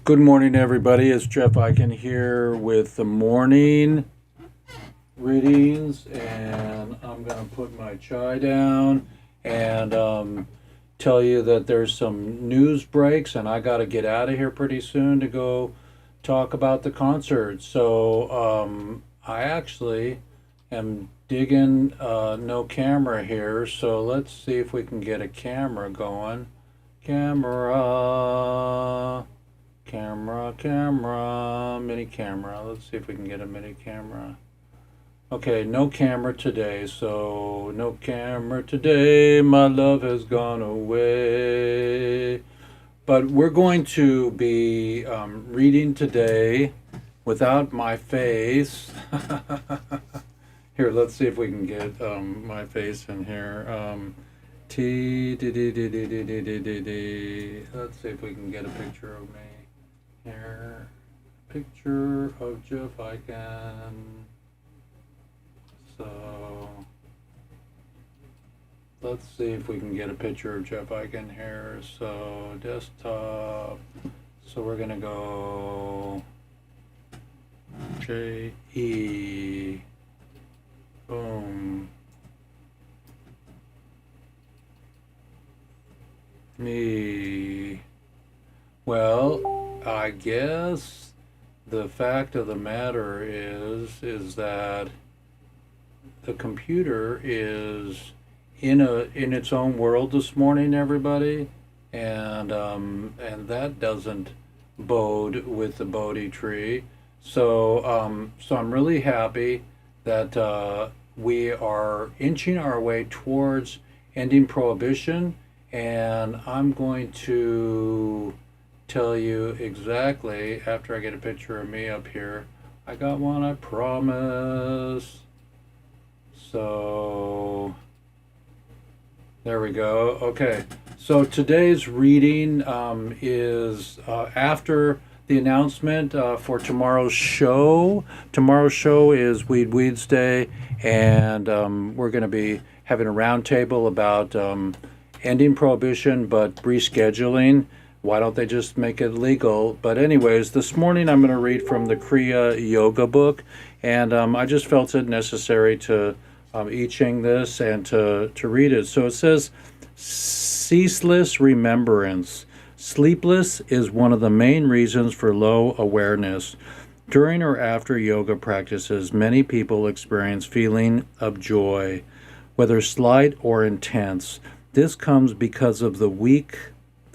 Good morning, everybody. It's Jeff Eichen here with the morning readings, and I'm going to put my chai down and tell you that there's some news breaks, and I got to get out of here pretty soon to go talk about the concert. So I actually am digging no camera here, so let's see if we can get a camera going. Camera, mini camera. Let's see if we can get a mini camera. Okay, no camera today, so no camera today. My love has gone away. But we're going to be reading today without my face. Here, let's see if we can get my face in here. T D D D D D D D D D. Let's see if we can get a picture of me. Here, picture of Jeff Eichen. So let's see if we can get a picture of Jeff Eichen here. So desktop. So we're gonna go JE. Boom. Me. Well, I guess the fact of the matter is that the computer is in its own world this morning, everybody, and that doesn't bode with the Bodhi tree. So so I'm really happy that we are inching our way towards ending prohibition, and I'm going to tell you exactly after I get a picture of me up here. I got one, I promise. So there we go. Okay, so today's reading is after the announcement for tomorrow's show. Tomorrow's show is Weeds Day, and we're going to be having a roundtable about ending prohibition but rescheduling. Why don't they just make it legal? But anyways, this morning I'm going to read from the Kriya Yoga book, and I just felt it necessary to I Ching this and to read it. So it says, ceaseless remembrance. Sleepless is one of the main reasons for low awareness. During or after yoga practices, many people experience feeling of joy, whether slight or intense. This comes because of the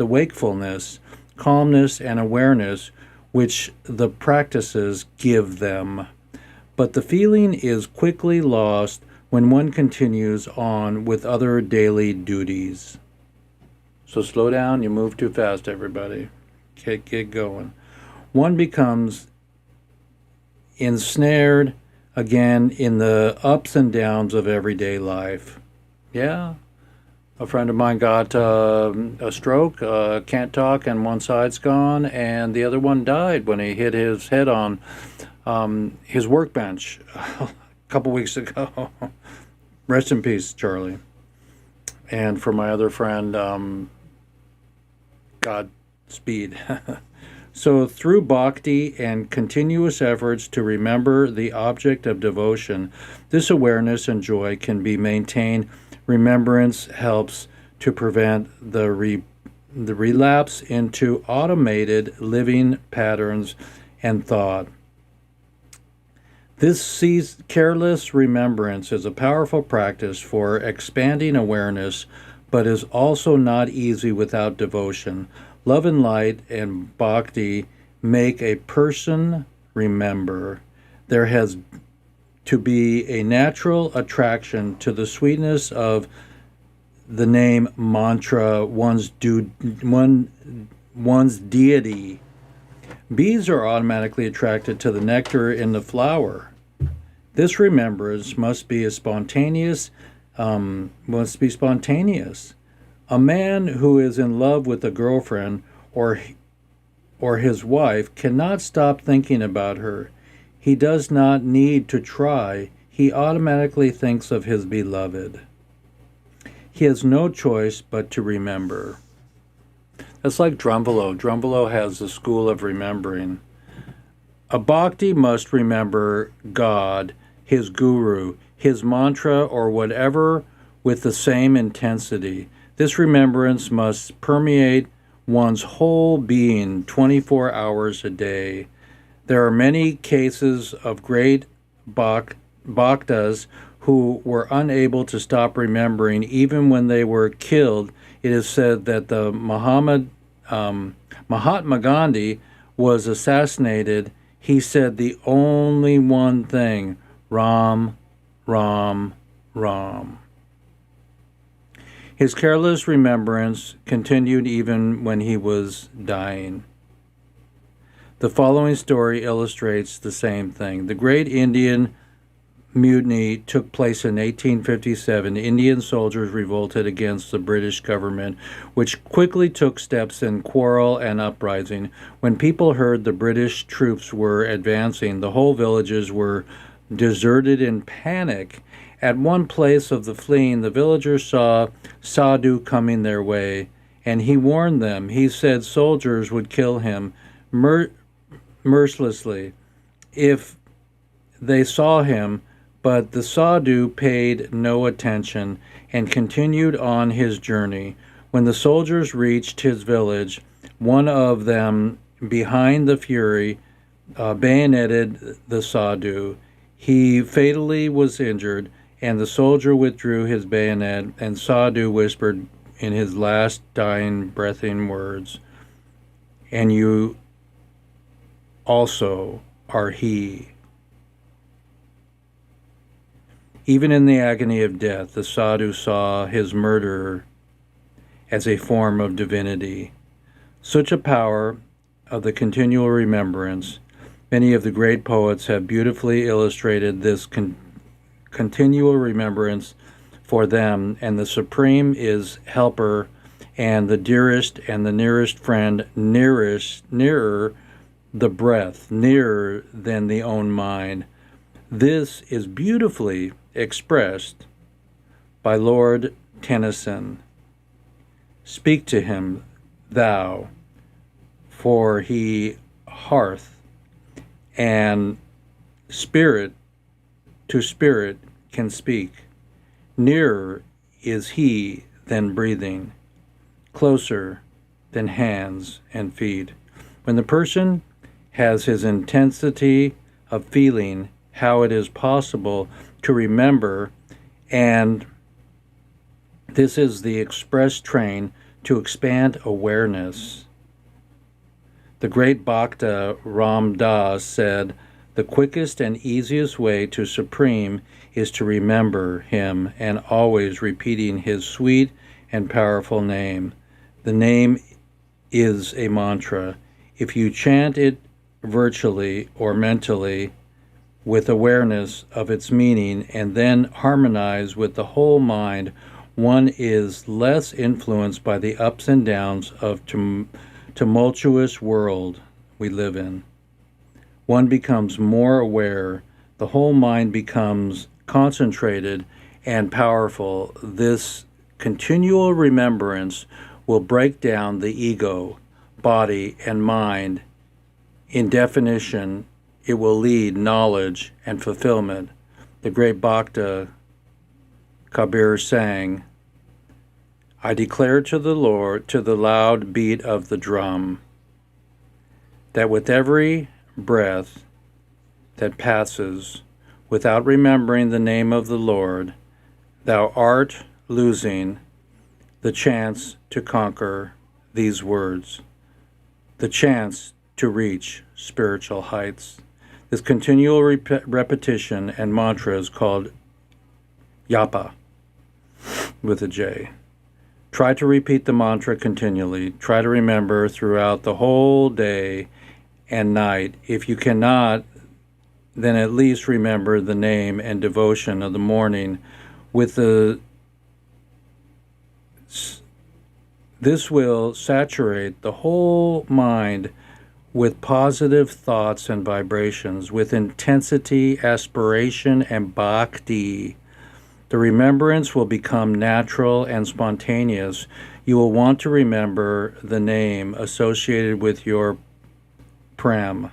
wakefulness, calmness, and awareness which the practices give them. But the feeling is quickly lost when one continues on with other daily duties. So slow down, you move too fast, everybody. Get going. One becomes ensnared again in the ups and downs of everyday life. Yeah? A friend of mine got a stroke, can't talk, and one side's gone, and the other one died when he hit his head on his workbench a couple weeks ago. Rest in peace, Charlie. And for my other friend, Godspeed. So through bhakti and continuous efforts to remember the object of devotion, this awareness and joy can be maintained. Remembrance helps to prevent the relapse into automated living patterns and thought. This careless remembrance is a powerful practice for expanding awareness, but is also not easy without devotion. Love and light and bhakti make a person remember. There has to be a natural attraction to the sweetness of the name mantra, one's deity. Bees are automatically attracted to the nectar in the flower. This remembrance must be spontaneous. A man who is in love with a girlfriend or his wife cannot stop thinking about her. He does not need to try. He automatically thinks of his beloved. He has no choice but to remember. It's like Drumvalo. Drumvalo has the school of remembering. A bhakti must remember God, his guru, his mantra, or whatever with the same intensity. This remembrance must permeate one's whole being 24 hours a day. There are many cases of great bhaktas who were unable to stop remembering even when they were killed. It is said that the Mahatma Gandhi was assassinated. He said the only one thing, Ram, Ram, Ram. His careless remembrance continued even when he was dying. The following story illustrates the same thing. The Great Indian Mutiny took place in 1857. Indian soldiers revolted against the British government, which quickly took steps in quarrel and uprising. When people heard the British troops were advancing, the whole villages were deserted in panic. At one place of the fleeing, the villagers saw Sadhu coming their way, and he warned them. He said soldiers would kill him mercilessly if they saw him, but the Sadhu paid no attention and continued on his journey. When the soldiers reached his village, one of them, behind the fury, bayoneted the Sadhu. He fatally was injured, and the soldier withdrew his bayonet, and Sadhu whispered in his last dying, breathing words, "And you also are he." Even in the agony of death, the Sadhu saw his murderer as a form of divinity. Such a power of the continual remembrance. Many of the great poets have beautifully illustrated this continual remembrance for them, and the Supreme is helper, and the dearest and the nearest friend, nearer the breath, nearer than the own mind. This is beautifully expressed by Lord Tennyson. Speak to him, thou, for he hearth and spirit to spirit can speak. Nearer is he than breathing, closer than hands and feet. When the person has his intensity of feeling, how it is possible to remember, and this is the express train to expand awareness. The great Bhakta Ram Das said, "The quickest and easiest way to Supreme is to remember him and always repeating his sweet and powerful name. The name is a mantra. If you chant it virtually or mentally with awareness of its meaning and then harmonize with the whole mind, one is less influenced by the ups and downs of tumultuous world we live in. One becomes more aware, the whole mind becomes concentrated and powerful. This continual remembrance will break down the ego, body, and mind. In definition, it will lead knowledge and fulfillment." The great Bhakta Kabir sang, "I declare to the Lord, to the loud beat of the drum, that with every breath that passes without remembering the name of the Lord, thou art losing the chance to conquer these words, the chance to reach spiritual heights." This continual repetition and mantra is called Japa, with a J. Try to repeat the mantra continually. Try to remember throughout the whole day and night. If you cannot, then at least remember the name and devotion of the morning with this will saturate the whole mind with positive thoughts and vibrations, with intensity, aspiration, and bhakti. The remembrance will become natural and spontaneous. You will want to remember the name associated with your prem,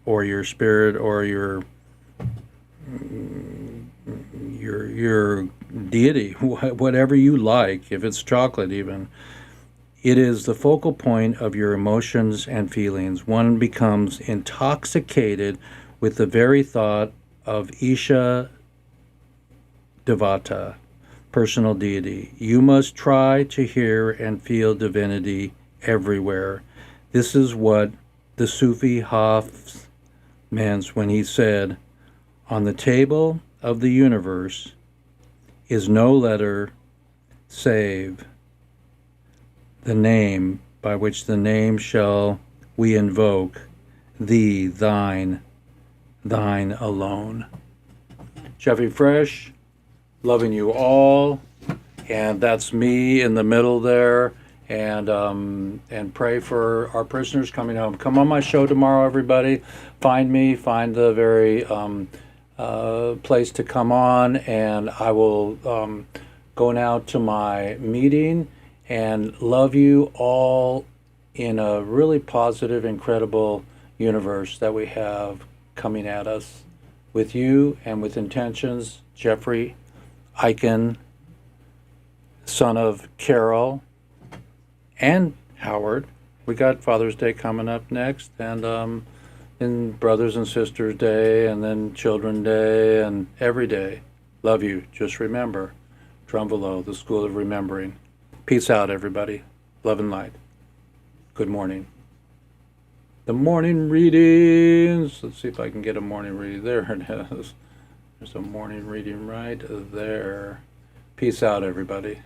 or your spirit, or your deity, whatever you like, if it's chocolate even. It is the focal point of your emotions and feelings. One becomes intoxicated with the very thought of Isha Devata, personal deity. You must try to hear and feel divinity everywhere. This is what the Sufi Hafs meant when he said, on the table of the universe is no letter save the name by which the name shall we invoke, thee, thine, thine alone. Jeffy Fresh, loving you all, and that's me in the middle there. And pray for our prisoners coming home. Come on my show tomorrow, everybody. Find me, find the very place to come on, and I will go now to my meeting. And love you all in a really positive, incredible universe that we have coming at us with you and with intentions. Jeffrey Eichen, son of Carol and Howard. We got Father's Day coming up next, and then Brothers and Sisters Day, and then Children's Day, and every day. Love you. Just remember, Drumvalo, the School of Remembering. Peace out, everybody. Love and light. Good morning. The morning readings. Let's see if I can get a morning reading. There it is. There's a morning reading right there. Peace out, everybody.